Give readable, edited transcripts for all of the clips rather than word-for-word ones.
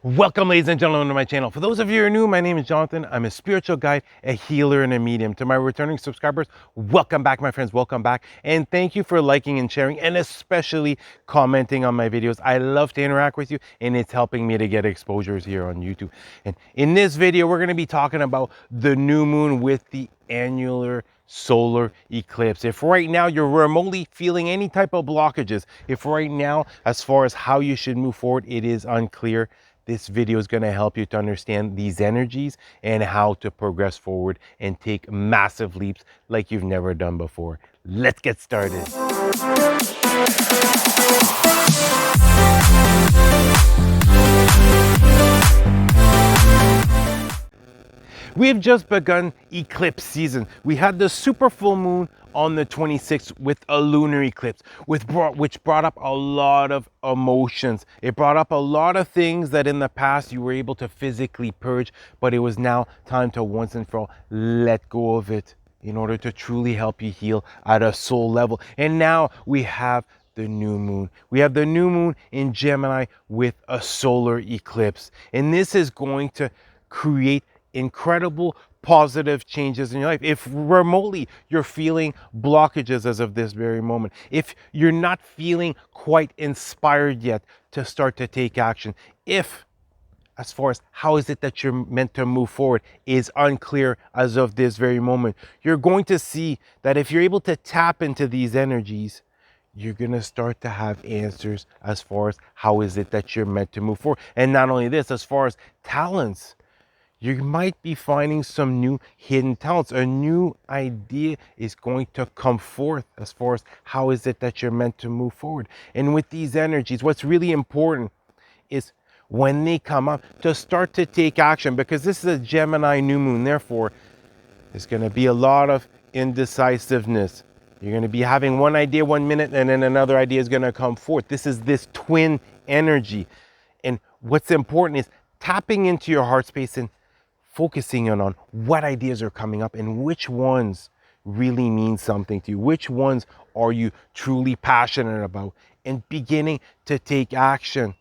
Welcome, ladies and gentlemen, to my channel. For those of you who are new, my name is Jonathan. I'm a spiritual guide, a healer, and a medium. To my returning subscribers, welcome back, my friends. Welcome back. And thank you for liking and sharing, and especially commenting on my videos. I love to interact with you, and it's helping me to get exposures here on YouTube. And in this video, we're going to be talking about the new moon with the annular solar eclipse. If right now you're remotely feeling any type of blockages, if right now, as far as how you should move forward, it is unclear, this video is going to help you to understand these energies and how to progress forward and take massive leaps like you've never done before. Let's get started. We've just begun eclipse season. We had the super full moon on the 26th with a lunar eclipse, which brought up a lot of emotions. It brought up a lot of things that in the past you were able to physically purge, but it was now time to once and for all let go of it in order to truly help you heal at a soul level. And now we have the new moon. We have the new moon in Gemini with a solar eclipse. And this is going to create incredible positive changes in your life. If remotely you're feeling blockages as of this very moment, if you're not feeling quite inspired yet to start to take action, if as far as how is it that you're meant to move forward is unclear as of this very moment, you're going to see that if you're able to tap into these energies, you're going to start to have answers as far as how is it that you're meant to move forward. And not only this, as far as talents, you might be finding some new hidden talents. A new idea is going to come forth as far as how is it that you're meant to move forward. And with these energies, what's really important is when they come up to start to take action, because this is a Gemini new moon. Therefore, there's going to be a lot of indecisiveness. You're going to be having one idea 1 minute and then another idea is going to come forth. This is this twin energy. And what's important is tapping into your heart space and focusing on what ideas are coming up and which ones really mean something to you, which ones are you truly passionate about, and beginning to take action.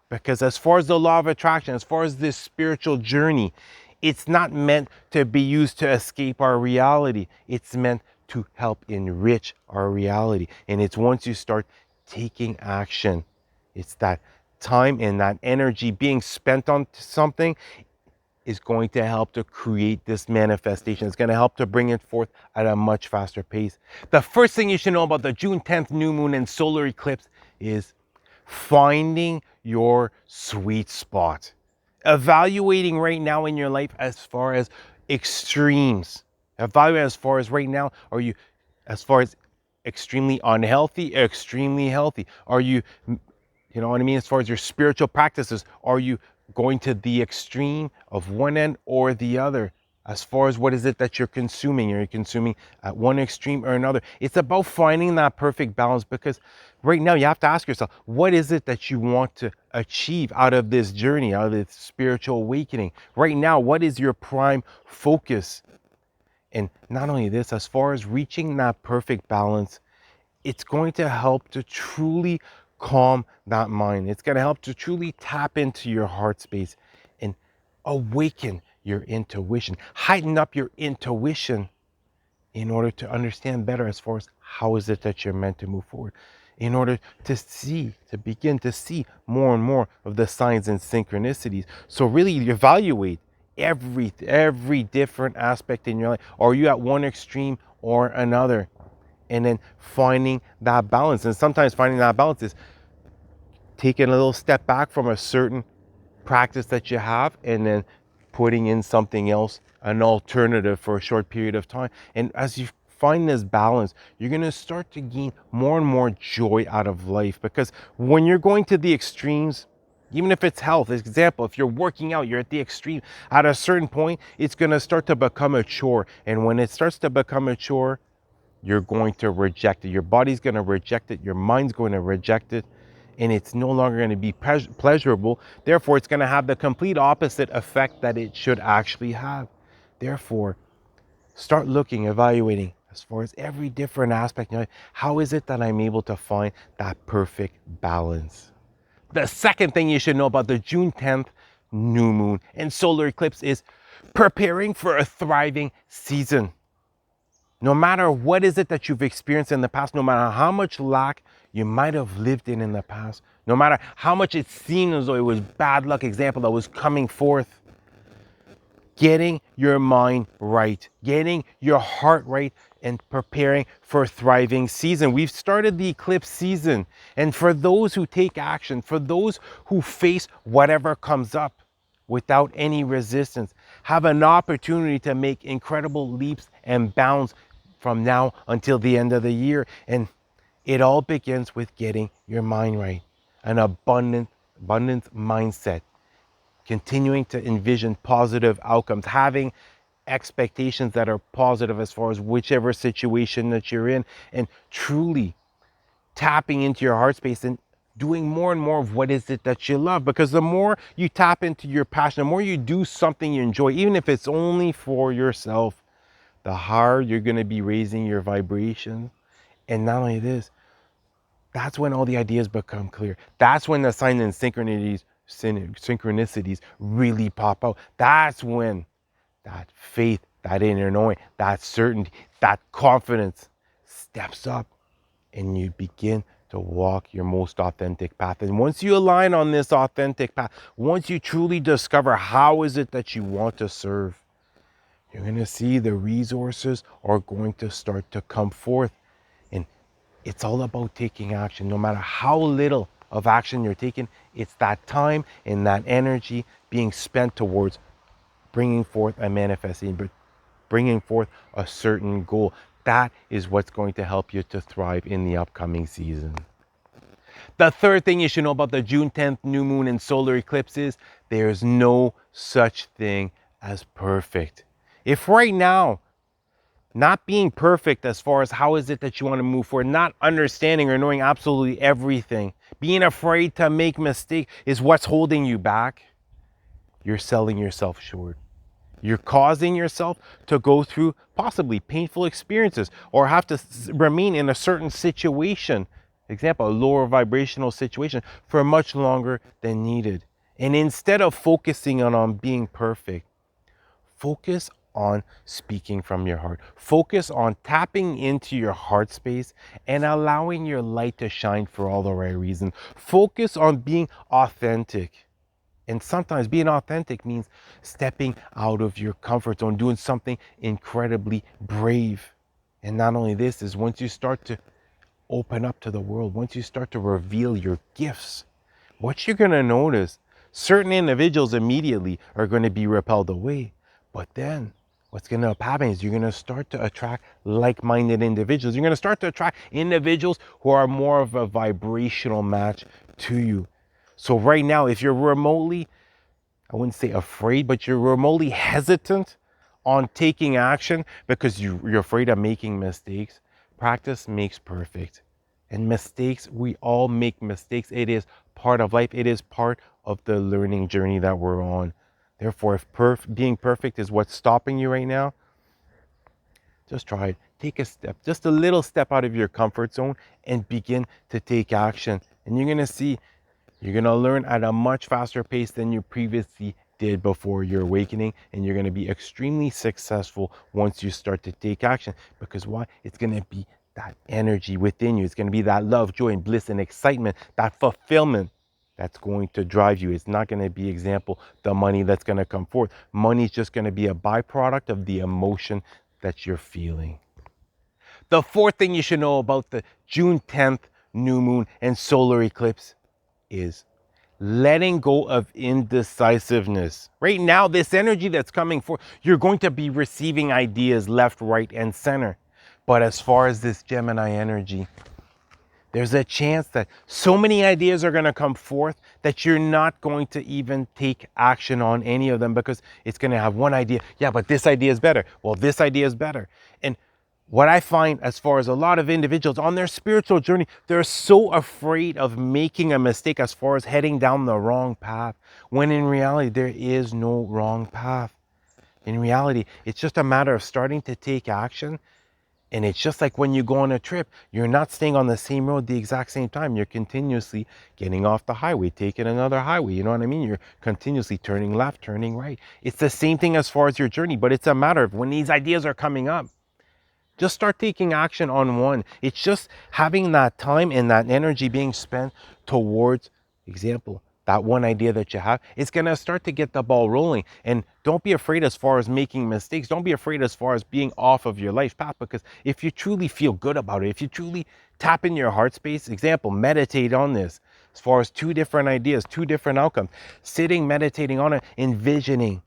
Because as far as the law of attraction, as far as this spiritual journey, it's not meant to be used to escape our reality. It's meant to help enrich our reality. And it's once you start taking action, it's that time and that energy being spent on something is going to help to create this manifestation. It's going to help to bring it forth at a much faster pace. The first thing you should know about the June 10th new moon and solar eclipse is finding your sweet spot. Evaluating right now in your life as far as extremes. Evaluate as far as right now, are you as far as extremely unhealthy, extremely healthy? Are you know what I mean? As far as your spiritual practices, are you going to the extreme of one end or the other? As far as what is it that you're consuming? Are you consuming at one extreme or another? It's about finding that perfect balance, because right now you have to ask yourself, what is it that you want to achieve out of this journey, out of this spiritual awakening? Right now, what is your prime focus? And not only this, as far as reaching that perfect balance, it's going to help to truly calm that mind. It's going to help to truly tap into your heart space and awaken your intuition, heighten up your intuition in order to understand better as far as how is it that you're meant to move forward, in order to begin to see more and more of the signs and synchronicities. So really evaluate every different aspect in your life. Are you at one extreme or another? And then finding that balance. And sometimes finding that balance is taking a little step back from a certain practice that you have and then putting in something else, an alternative for a short period of time. And as you find this balance, you're going to start to gain more and more joy out of life. Because when you're going to the extremes, even if it's health, for example, if you're working out, you're at the extreme, at a certain point, it's going to start to become a chore. And when it starts to become a chore, you're going to reject it. Your body's going to reject it. Your mind's going to reject it. And it's no longer going to be pleasurable. Therefore, it's going to have the complete opposite effect that it should actually have. Therefore, start looking, evaluating as far as every different aspect. How is it that I'm able to find that perfect balance? The second thing you should know about the June 10th new moon and solar eclipse is preparing for a thriving season. No matter what is it that you've experienced in the past, no matter how much lack you might have lived in the past, no matter how much it seemed as though it was bad luck example that was coming forth, getting your mind right, getting your heart right, and preparing for a thriving season. We've started the eclipse season. And for those who take action, for those who face whatever comes up without any resistance, have an opportunity to make incredible leaps and bounds from now until the end of the year. And it all begins with getting your mind right, an abundant mindset, continuing to envision positive outcomes, having expectations that are positive as far as whichever situation that you're in, and truly tapping into your heart space and doing more and more of what is it that you love. Because the more you tap into your passion, the more you do something you enjoy, even if it's only for yourself, the higher you're going to be raising your vibration. And not only this, that's when all the ideas become clear. That's when the signs and synchronicities really pop out. That's when that faith, that inner knowing, that certainty, that confidence steps up and you begin to walk your most authentic path. And once you align on this authentic path, once you truly discover how is it that you want to serve, you're going to see the resources are going to start to come forth. And it's all about taking action. No matter how little of action you're taking, it's that time and that energy being spent towards bringing forth a manifesting, but bringing forth a certain goal. That is what's going to help you to thrive in the upcoming season. The third thing you should know about the June 10th new moon and solar eclipse is there's no such thing as perfect. If right now, not being perfect as far as how is it that you want to move forward, not understanding or knowing absolutely everything, being afraid to make mistakes is what's holding you back, you're selling yourself short. You're causing yourself to go through possibly painful experiences or have to remain in a certain situation, example, a lower vibrational situation, for much longer than needed. And instead of focusing on being perfect, focus on speaking from your heart. Focus on tapping into your heart space and allowing your light to shine for all the right reasons. Focus on being authentic. And sometimes being authentic means stepping out of your comfort zone, doing something incredibly brave. And not only this, is once you start to open up to the world, once you start to reveal your gifts, what you're going to notice, certain individuals immediately are going to be repelled away. But then what's going to happen is you're going to start to attract like-minded individuals. You're going to start to attract individuals who are more of a vibrational match to you. So right now, if you're remotely, I wouldn't say afraid, but you're remotely hesitant on taking action because you're afraid of making mistakes, practice makes perfect. And mistakes, we all make mistakes. It is part of life. It is part of the learning journey that we're on. Therefore, if being perfect is what's stopping you right now, just try it. Take a step, just a little step out of your comfort zone and begin to take action. And you're going to see, you're going to learn at a much faster pace than you previously did before your awakening. And you're going to be extremely successful once you start to take action. Because why? It's going to be that energy within you. It's going to be that love, joy, and bliss and excitement, that fulfillment that's going to drive you. It's not going to be, example, the money that's going to come forth. Money is just going to be a byproduct of the emotion that you're feeling. The fourth thing you should know about the June 10th new moon and solar eclipse is letting go of indecisiveness. Right now, this energy that's coming forth, you're going to be receiving ideas left, right, and center. But as far as this Gemini energy, there's a chance that so many ideas are going to come forth that you're not going to even take action on any of them because it's going to have one idea. Yeah, but this idea is better. Well, this idea is better. And what I find as far as a lot of individuals on their spiritual journey, they're so afraid of making a mistake as far as heading down the wrong path, when in reality, there is no wrong path. In reality, it's just a matter of starting to take action And it's just like when you go on a trip, you're not staying on the same road the exact same time. You're continuously getting off the highway, taking another highway. You know what I mean? You're continuously turning left, turning right. It's the same thing as far as your journey, but it's a matter of when these ideas are coming up, just start taking action on one. It's just having that time and that energy being spent towards, example, that one idea that you have. It's going to start to get the ball rolling. And don't be afraid as far as making mistakes. Don't be afraid as far as being off of your life path, because if you truly feel good about it, if you truly tap in your heart space, example, meditate on this as far as two different ideas, two different outcomes, sitting, meditating on it, envisioning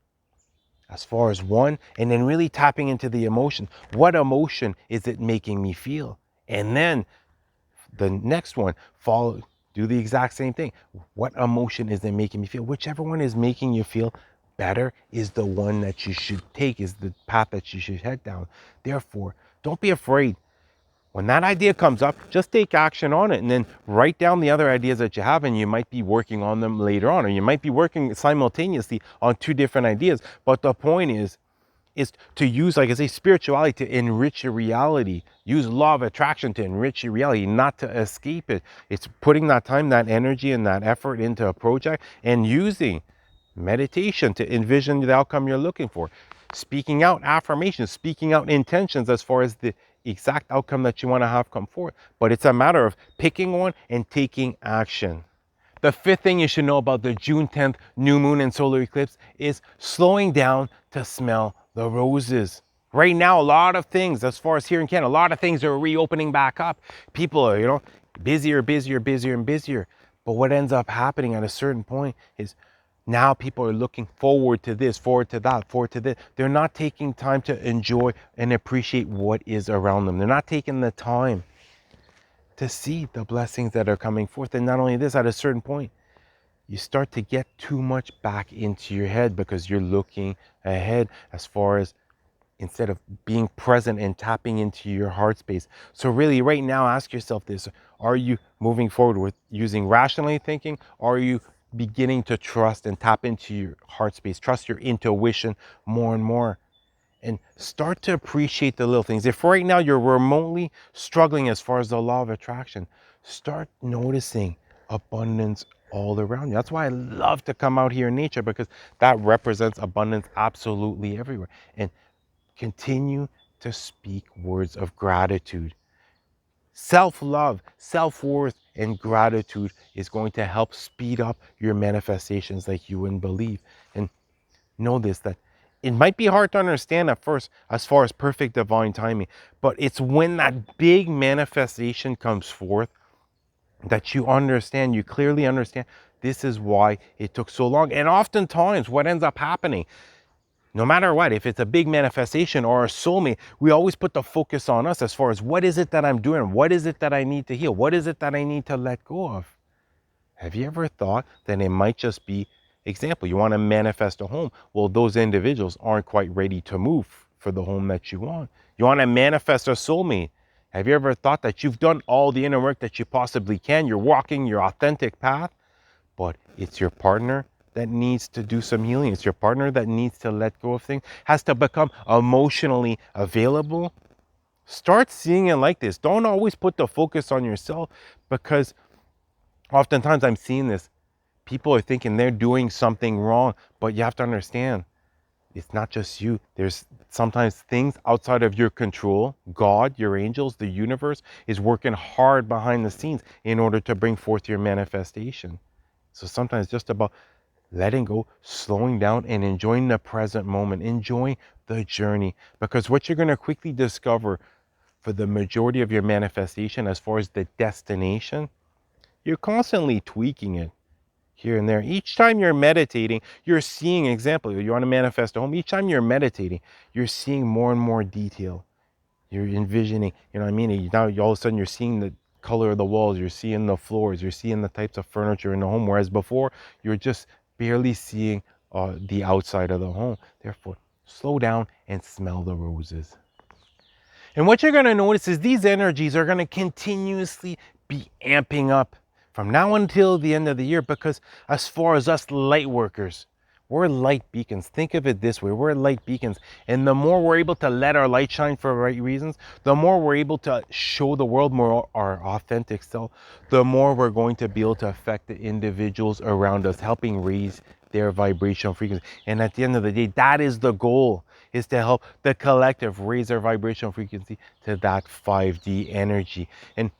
as far as one, and then really tapping into the emotion. What emotion is it making me feel? And then the next one, follow, do the exact same thing. What emotion is it making me feel? Whichever one is making you feel better is the one that you should take, is the path that you should head down. Therefore, don't be afraid. When that idea comes up, just take action on it and then write down the other ideas that you have, and you might be working on them later on, or you might be working simultaneously on two different ideas. But the point is to use, like I say, spirituality to enrich your reality. Use law of attraction to enrich your reality, not to escape it. It's putting that time, that energy, and that effort into a project, and using meditation to envision the outcome you're looking for. Speaking out affirmations, speaking out intentions as far as the exact outcome that you want to have come forth. But it's a matter of picking one and taking action. The fifth thing you should know about the June 10th new moon and solar eclipse is slowing down to smell the roses. Right now, a lot of things, as far as here in Canada, a lot of things are reopening back up. People are, busier, and busier. But what ends up happening at a certain point is now people are looking forward to this, forward to that, forward to this. They're not taking time to enjoy and appreciate what is around them. They're not taking the time to see the blessings that are coming forth. And not only this, at a certain point, you start to get too much back into your head because you're looking ahead as far as instead of being present and tapping into your heart space. So really right now, ask yourself this: are you moving forward with using rationally thinking? Or are you beginning to trust and tap into your heart space, trust your intuition more and more, and start to appreciate the little things? If right now you're remotely struggling as far as the law of attraction, start noticing abundance all around you. That's why I love to come out here in nature, because that represents abundance absolutely everywhere. And continue to speak words of gratitude. Self-love, self-worth, and gratitude is going to help speed up your manifestations like you wouldn't believe. And know this, that it might be hard to understand at first as far as perfect divine timing, but it's when that big manifestation comes forth that you understand, you clearly understand, this is why it took so long. And oftentimes what ends up happening, no matter what, if it's a big manifestation or a soulmate, we always put the focus on us as far as what is it that I'm doing? What is it that I need to heal? What is it that I need to let go of? Have you ever thought that it might just be, example, you want to manifest a home. Well, those individuals aren't quite ready to move for the home that you want. You want to manifest a soulmate. Have you ever thought that you've done all the inner work that you possibly can? You're walking your authentic path, but it's your partner that needs to do some healing. It's your partner that needs to let go of things, has to become emotionally available. Start seeing it like this. Don't always put the focus on yourself, because oftentimes I'm seeing this. People are thinking they're doing something wrong, but you have to understand, it's not just you. There's sometimes things outside of your control. God, your angels, the universe is working hard behind the scenes in order to bring forth your manifestation. So sometimes just about letting go, slowing down, and enjoying the present moment, enjoying the journey. Because what you're going to quickly discover for the majority of your manifestation, as far as the destination, you're constantly tweaking it here and there. Each time you're meditating, you're seeing, example, you want to manifest a home. Each time you're meditating, you're seeing more and more detail. You're envisioning, you know what I mean? Now all of a sudden you're seeing the color of the walls, you're seeing the floors, you're seeing the types of furniture in the home. Whereas before, you're just barely seeing the outside of the home. Therefore, slow down and smell the roses. And what you're going to notice is these energies are going to continuously be amping up from now until the end of the year, because as far as us light workers, We're light beacons. Think of it this way. We're light beacons. And the more we're able to let our light shine for the right reasons, the more we're able to show the world more our authentic self, the more we're going to be able to affect the individuals around us, helping raise their vibrational frequency. And at the end of the day, that is the goal, is to help the collective raise their vibrational frequency to that 5D energy. And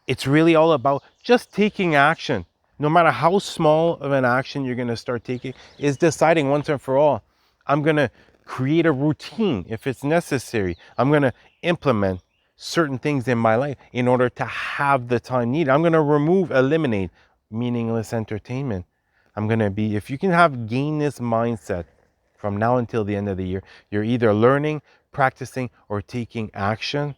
it's really all about just taking action. No matter how small of an action you're going to start taking, is deciding once and for all, I'm going to create a routine if it's necessary. I'm going to implement certain things in my life in order to have the time needed. I'm going to eliminate meaningless entertainment. I'm going to be, if you can gain this mindset from now until the end of the year, you're either learning, practicing, or taking action.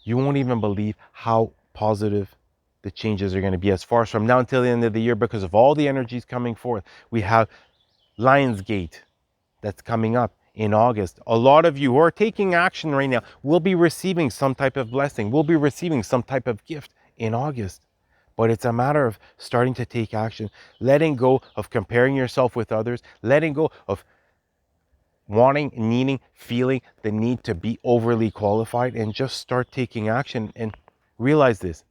You won't even believe how positive the changes are going to be as far as from now until the end of the year, because of all the energies coming forth. We have Lionsgate that's coming up in August. A lot of you who are taking action right now will be receiving some type of blessing, will be receiving some type of gift in August. But it's a matter of starting to take action, letting go of comparing yourself with others, letting go of wanting, needing, feeling the need to be overly qualified, and just start taking action and realize this.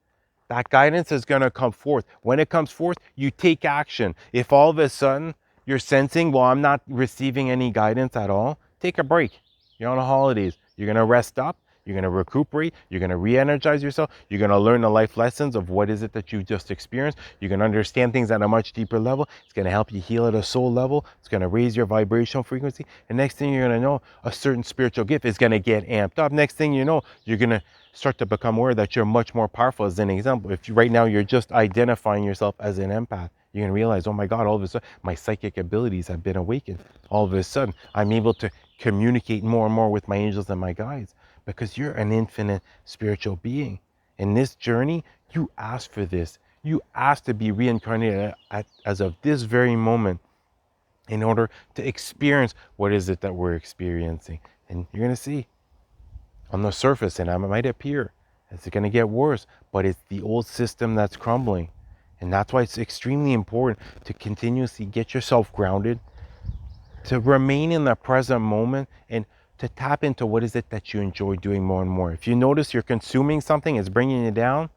That guidance is going to come forth. When it comes forth, you take action. If all of a sudden you're sensing, well, I'm not receiving any guidance at all, take a break. You're on the holidays. You're going to rest up. You're going to recuperate. You're going to re-energize yourself. You're going to learn the life lessons of what is it that you just experienced. You're going to understand things at a much deeper level. It's going to help you heal at a soul level. It's going to raise your vibrational frequency. And next thing you're going to know, a certain spiritual gift is going to get amped up. Next thing you know, you're going to start to become aware that you're much more powerful. As an example, if right now you're just identifying yourself as an empath, you're gonna realize, oh my God, all of a sudden my psychic abilities have been awakened. All of a sudden I'm able to communicate more and more with my angels and my guides, because you're an infinite spiritual being. In this journey, you asked for this. You asked to be reincarnated as of this very moment in order to experience what is it that we're experiencing. And you're gonna see on the surface, and it might appear it's going to get worse, but it's the old system that's crumbling. And that's why it's extremely important to continuously get yourself grounded, to remain in the present moment, and to tap into what is it that you enjoy doing more and more. If you notice you're consuming something, it's bringing you down,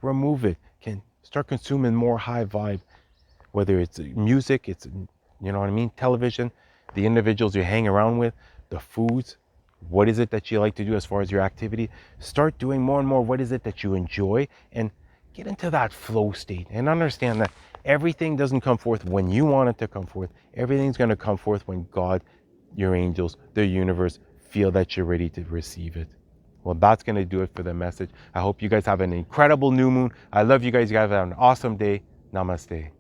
remove it. Can start consuming more high vibe, whether it's music, it's, you know what I mean, television, the individuals you hang around with, the foods. What is it that you like to do as far as your activity? Start doing more and more what is it that you enjoy, and get into that flow state, and understand that everything doesn't come forth when you want it to come forth. Everything's going to come forth when God, your angels, the universe feel that you're ready to receive it. Well, that's going to do it for the message. I hope you guys have an incredible new moon. I love you guys. You guys have an awesome day. Namaste.